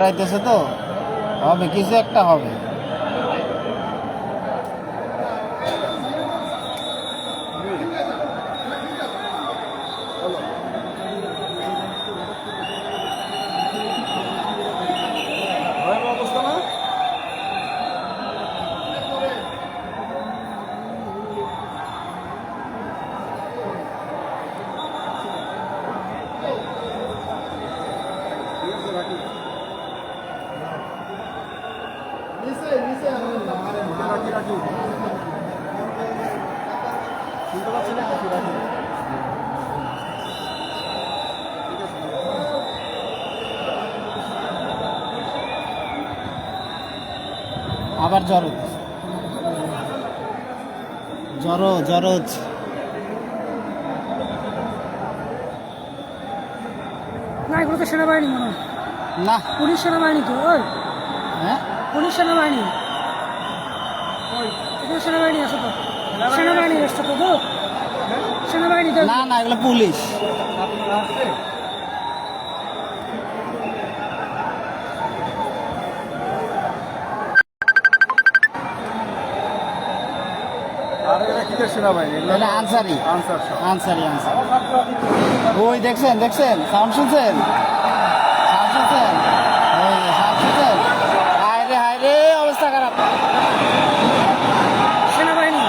চাইতেছে তো হবে, কিছু একটা হবে। আবার জ্বর হচ্ছে, জ্বর হচ্ছে। না, এগুলো তো সেনাবাহিনী মনে হয়। না, পুলিশ সেনাবাহিনী তো। ওই হ্যাঁ, পুলিশ সেনাবাহিনী, এখানে সেনাবাহিনী আছে তো। সেনাবাহিনী এসছে তো তো সেনাবাহিনী তো। না না, এগুলো পুলিশ। এটা আনসারি, আনসারি। ওই দেখছেন সাউন্ড শুনছেন? সাউন্ড শুনছেন? ওই সাউন্ড শুনছেন? হায় রে অবস্থা খারাপ। সেনাবাহিনী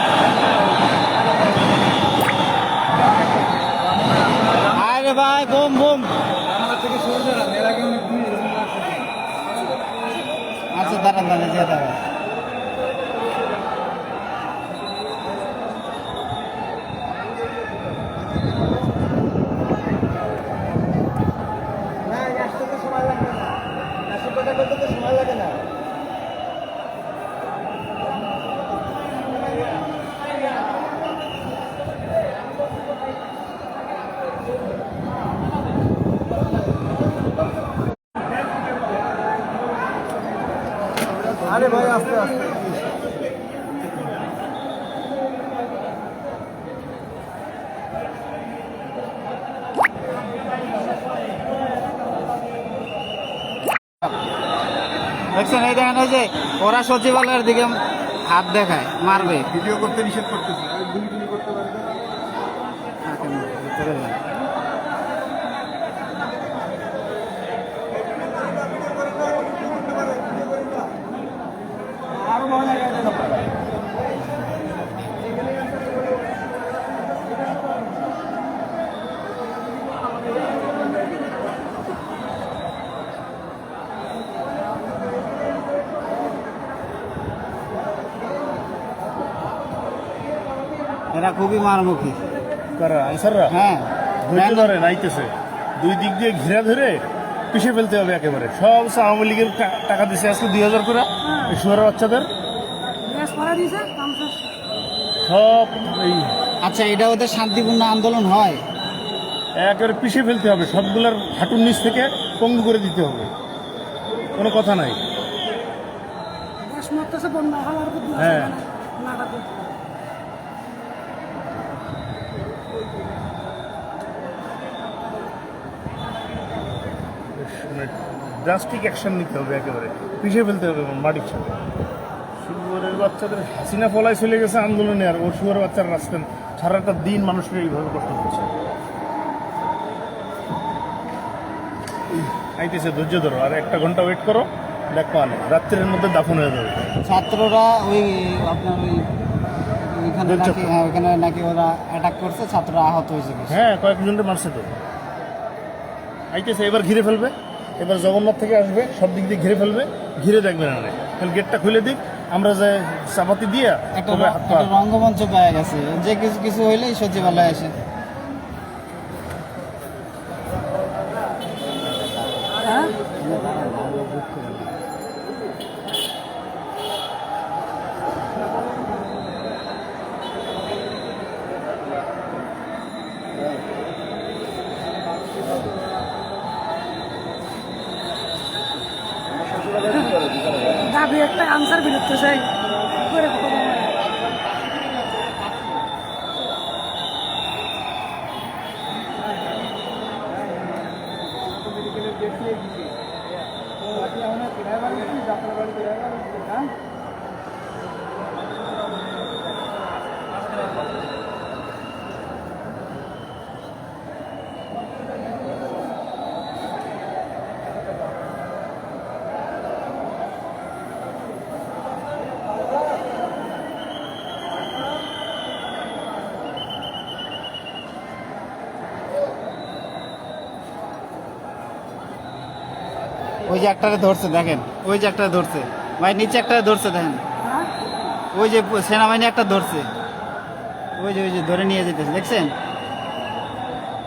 হায় রে ভাই, বোম। আচ্ছা দাঁড়ান যে দাঁড়ান। আরে ভাই আস্তে আস্তে। দেখছেন, এই দেখেন, ওই যে ওরা সচিবালয়ের দিকে হাত দেখায়, মারবে। ভিডিও করতে নিষেধ করতেছে, আমি গুলি করতে পারি না। ভিতরে যান। এরা খুবই মারমুখী। কারা আনসাররা? হ্যাঁ, ধৈর্য ধরে নাইতেছে, দুই দিক দিয়ে ঘিরা ধরে পিছিয়ে ফেলতে হবে একেবারে। সব আওয়ামী লীগের টাকা দিছে আজকে 2000 করে এই শুয়ারের বাচ্চাদের গ্যাস ভরা দিয়েছে সব এই আচ্ছা, এটা ওদের শান্তিপূর্ণ আন্দোলন হয়? একেবারে পিছিয়ে ফেলতে হবে, সবগুলোর হাঁটুর নিচ থেকে পঙ্গু করে দিতে হবে, কোনো কথা নাই। গ্যাস মারতেছে বন্যা হাওয়ার উপর দিয়ে হ্যাঁ। নাগাতে। ড্রাস্টিক অ্যাকশন নিতে হবে, একেবারে পিছিয়ে ফেলতে হবে মাটির সাথে। শুয়ারের বাচ্চাদের হাসিনা ফলায় চলে গেছে আন্দোলনে, আর ওর শুয়ারের বাচ্চারা রাস্তায় সারাটা দিন মানুষকে এইভাবে কষ্ট করছে। আইতেছে, ধৈর্য ধরো, আর 1 ঘন্টা ওয়েট করো, দেখো আনে রাত্রের মধ্যে দাফন হয়ে যাবে। ছাত্ররা ওই আপনার ওইখানে দোল নাকি, চত্বর। হ্যাঁ ওইখানে নাকি ওরা অ্যাটাক করছে, ছাত্ররা আহত হয়েছে কিছু। হ্যাঁ, কয়েকজনকে মারছে তো। আইতেছে, এবার ঘিরে ফেলবে, এবার জগন্নাথ থেকে আসবে, সব দিক দিয়ে ঘিরে ফেলবে, ঘিরে দেখবে না, তাহলে গেটটা খুলে দিক, আমরা যে চাপাতি দিয়া একটা তবে হাত পা। একটা রঙ্গমঞ্চ পাওয়া গেছে, যে কিছু কিছু হইলেই সচিবালয়ে আসে। হ্যাঁ, দাবি একটা আনসার বিরুদ্ধে চাই করে কথা বলে। ওই যে একটারে ধরছে দেখেন, ওই যে একটা ধরছে ভাই, নিচে একটা ধরছে দেখেন, হ্যাঁ ওই যে সেনাবাহিনী একটা ধরছে, ওই যে ধরে নিয়ে যেতেছে দেখছেন,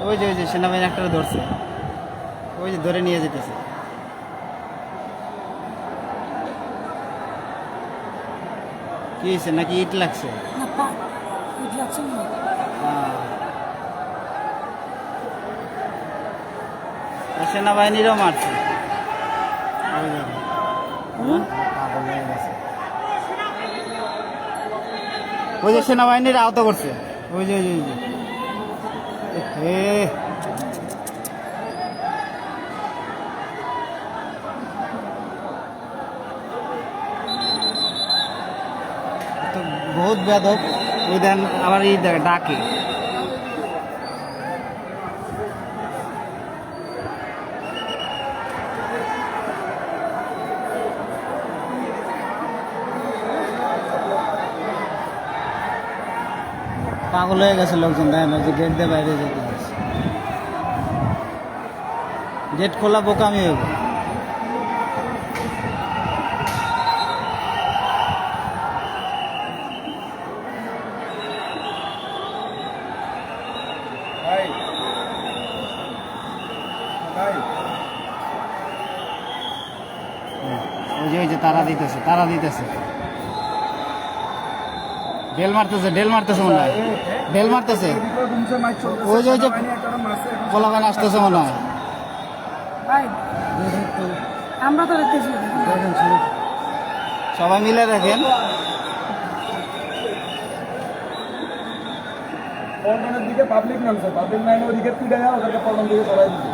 ওই যে সেনাবাহিনী একটা ধরছে, ওই যে ধরে নিয়ে যেতেছে। কি হয়েছে, নাকি ইট লাগছে? না পা ইট লাগছে না। সেনাবাহিনীরও মারছে। ওই দেখেন। পাগল হয়ে গেছে। ওই যে সেনাবাহিনীর আহত করছে, ওই যে হে তো বহুত বেদব। ওই দেন আবার এই ডাকে। পাগল হয়ে গেছে লোকজন, দেখেন ওই যে গেট দিয়ে বাইরে যেতে হচ্ছে। গেট খোলা বোকামি হইব। ওই যে তারা দিতেছে ডেল মারতেছে মনে হয়, ডেল মারতেছে। ওই যে পোলাগান আসতেছে মনে হয়। ভাই আমরা তো দেখতেছি। সবাই মিলে দেখেন। পল্টনের দিকে পাবলিক নামছে, পাবলিক নামে ওদিকে পিড়াইয়া ওদেরকে পল্টন দিকে সরাই দিচ্ছে।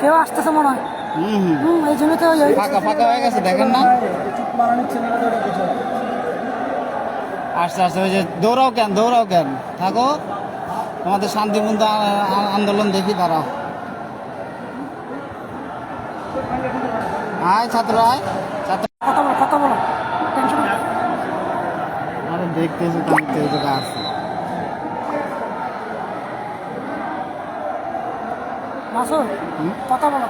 কেউ আসতেছে মনে হয়। হুম, এই জন্য তো ফাঁকা হয়ে গেছে দেখেন না। চুপ মারা নিচ্ছে না ওটা কিছু। আস্তে ওই যে দৌড়াও কেন থাকো, তোমাদের শান্তিপূর্ণ আন্দোলন দেখি দাঁড়াও। আয় ছাত্র কথা বলো টেনশন আরে দেখতেছি তো আমি তো এই জায়গায় আছি। মাসুদ কথা বলো